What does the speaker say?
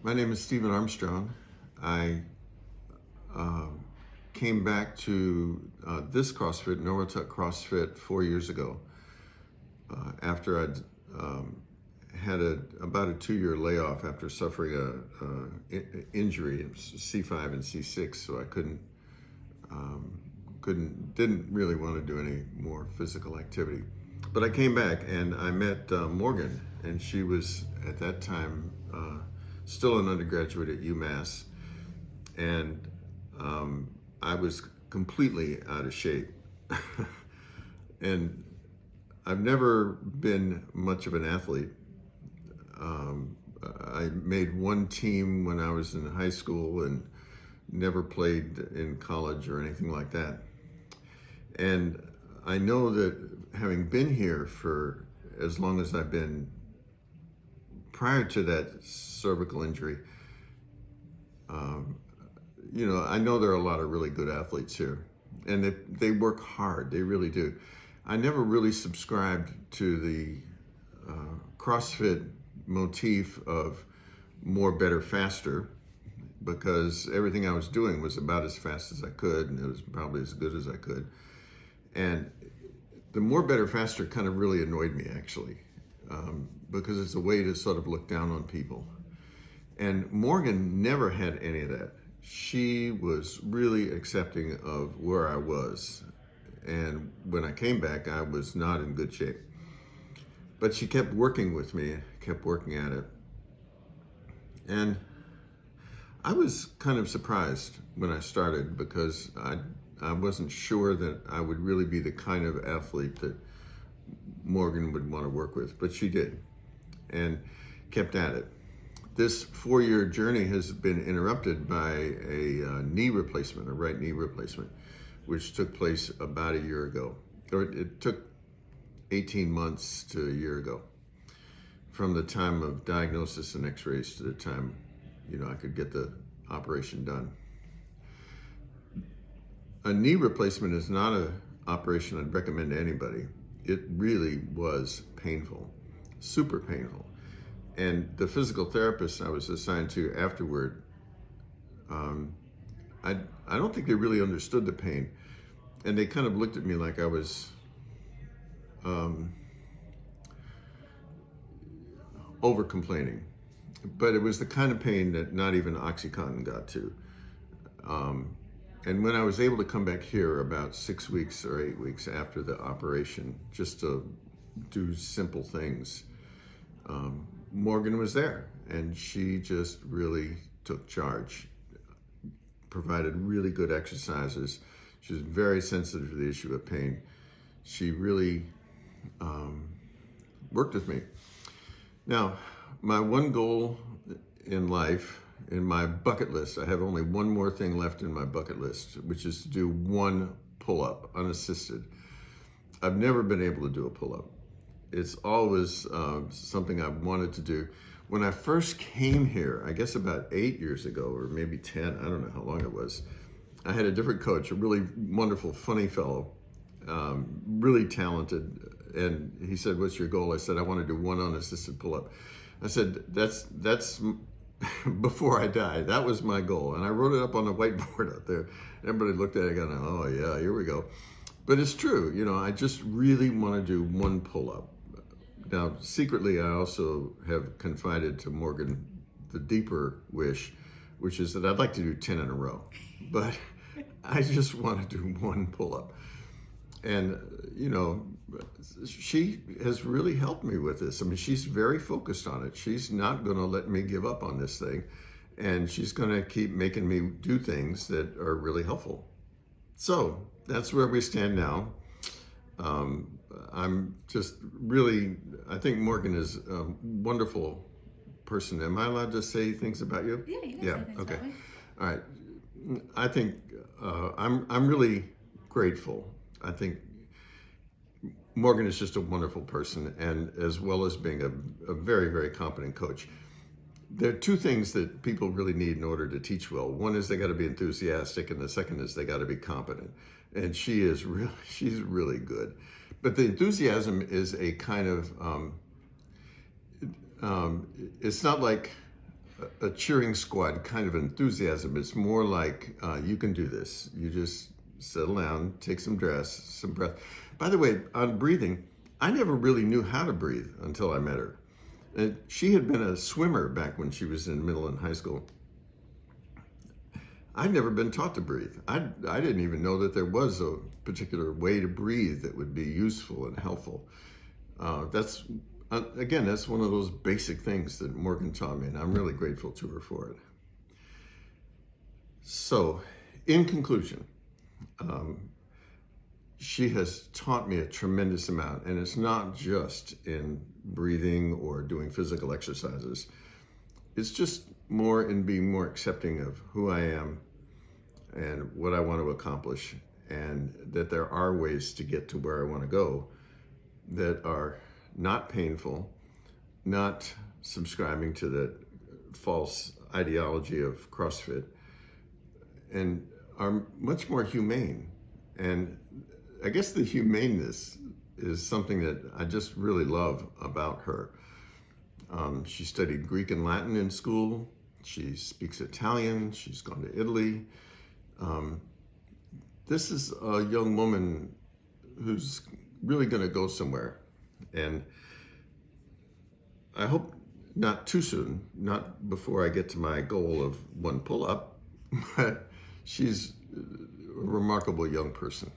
My name is Stephen Armstrong. I uh, came back to this CrossFit, Norwottuck CrossFit, 4 years ago after I'd had about a 2-year layoff after suffering a injury, C5 and C6, so I didn't really want to do any more physical activity. But I came back and I met Morgan, and she was at that time still an undergraduate at UMass, and I was completely out of shape. And I've never been much of an athlete. I made one team when I was in high school and never played in college or anything like that. And I know that having been here for as long as I've been, prior to that cervical injury, I know there are a lot of really good athletes here, and they work hard. They really do. I never really subscribed to the CrossFit motif of more, better, faster, because everything I was doing was about as fast as I could, and it was probably as good as I could. And the more, better, faster kind of really annoyed me, actually, because it's a way to sort of look down on people. And Morgan never had any of that. She was really accepting of where I was. And when I came back, I was not in good shape. But she kept working with me, kept working at it. And I was kind of surprised when I started, because I wasn't sure that I would really be the kind of athlete that Morgan would want to work with, but she did, and kept at it. This 4-year journey has been interrupted by a knee replacement, a right knee replacement, which took place about a year ago. Or it took 18 months to a year ago, from the time of diagnosis and x-rays to the time, I could get the operation done. A knee replacement is not an operation I'd recommend to anybody. It really was painful, super painful. And the physical therapist I was assigned to afterward, I don't think they really understood the pain. And they kind of looked at me like I was over complaining. But it was the kind of pain that not even OxyContin got to. And when I was able to come back here about 6 weeks or 8 weeks after the operation, just to do simple things, Morgan was there, and she just really took charge, provided really good exercises. She was very sensitive to the issue of pain. She really worked with me. Now, my one goal in life, in my bucket list, I have only one more thing left in my bucket list, which is to do one pull-up, unassisted. I've never been able to do a pull-up. It's always something I've wanted to do. When I first came here, I guess about 8 years ago, or maybe 10, I don't know how long it was, I had a different coach, a really wonderful, funny fellow, really talented. And he said, "What's your goal?" I said, "I want to do one unassisted pull-up." I said, that's before I die. That was my goal. And I wrote it up on the whiteboard out there. Everybody looked at it going, "Oh yeah, here we go." But it's true, I just really want to do one pull-up. Now, secretly, I also have confided to Morgan the deeper wish, which is that I'd like to do 10 in a row. But I just want to do one pull-up. And, she has really helped me with this. I mean, she's very focused on it. She's not going to let me give up on this thing. And she's going to keep making me do things that are really helpful. So that's where we stand now. I'm just really, I think Morgan is a wonderful person. Am I allowed to say things about you? Yeah, you can Yeah, say things okay. about me. All right. I think I'm really grateful. I think Morgan is just a wonderful person, and as well as being a very, very competent coach. There are two things that people really need in order to teach well. One is they got to be enthusiastic, and the second is they got to be competent. And she's really good. But the enthusiasm is a kind of, it's not like a cheering squad kind of enthusiasm. It's more like you can do this. You just settle down, take some breath. By the way, on breathing, I never really knew how to breathe until I met her. And she had been a swimmer back when she was in middle and high school. I'd never been taught to breathe. I didn't even know that there was a particular way to breathe that would be useful and helpful. That's one of those basic things that Morgan taught me, and I'm really grateful to her for it. So, in conclusion, she has taught me a tremendous amount, and it's not just in breathing or doing physical exercises. It's just more in being more accepting of who I am and what I want to accomplish, and that there are ways to get to where I want to go that are not painful, not subscribing to that false ideology of CrossFit, and are much more humane. And I guess the humaneness is something that I just really love about her. She studied Greek and Latin in school. She speaks Italian. She's gone to Italy. This is a young woman who's really going to go somewhere. And I hope not too soon, not before I get to my goal of one pull-up, but she's a remarkable young person.